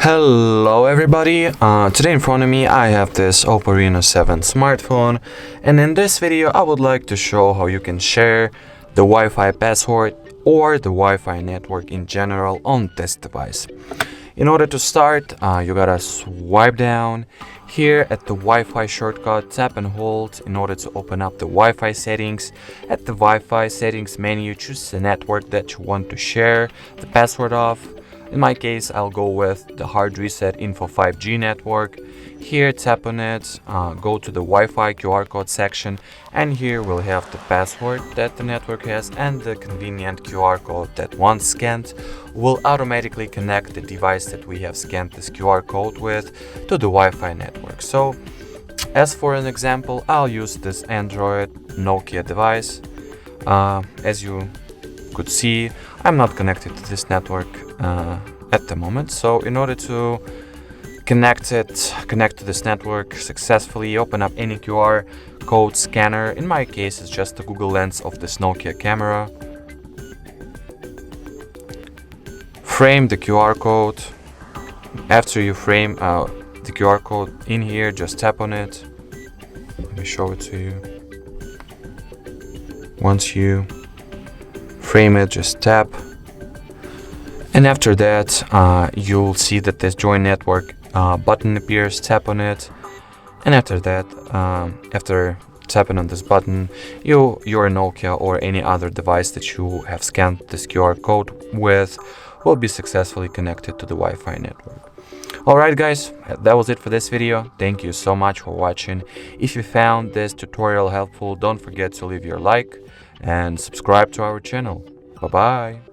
Hello everybody, today in front of me I have this OPPO Reno 7 smartphone, and in this video I would like to show how you can share the Wi-Fi password or the Wi-Fi network in general on this device. In order to start, you gotta swipe down here at the Wi-Fi shortcut, tap and hold in order to open up the Wi-Fi settings. At the Wi-Fi settings menu, choose the network that you want to share the password of. In my case, I'll go with the HardReset.Info 5G network. Here, tap on it, go to the Wi-Fi QR code section, and here we'll have the password that the network has and the convenient QR code that once scanned will automatically connect the device that we have scanned this QR code with to the Wi-Fi network. So, as for an example, I'll use this Android Nokia device. As you could see, I'm not connected to this network at the moment, so in order to connect to this network successfully, open up any QR code scanner. In my case, it's just the Google Lens of this Nokia camera. Frame the QR code. After you frame the QR code in here, just tap on it. Let me show it to you. Once you frame it, just tap, and after that you'll see that this join network button appears. Tap on it, and after that, after tapping on this button, your Nokia or any other device that you have scanned this QR code with will be successfully connected to the Wi-Fi network. Alright guys, that was it for this video. Thank you so much for watching. If you found this tutorial helpful, don't forget to leave your like and subscribe to our channel. Bye bye.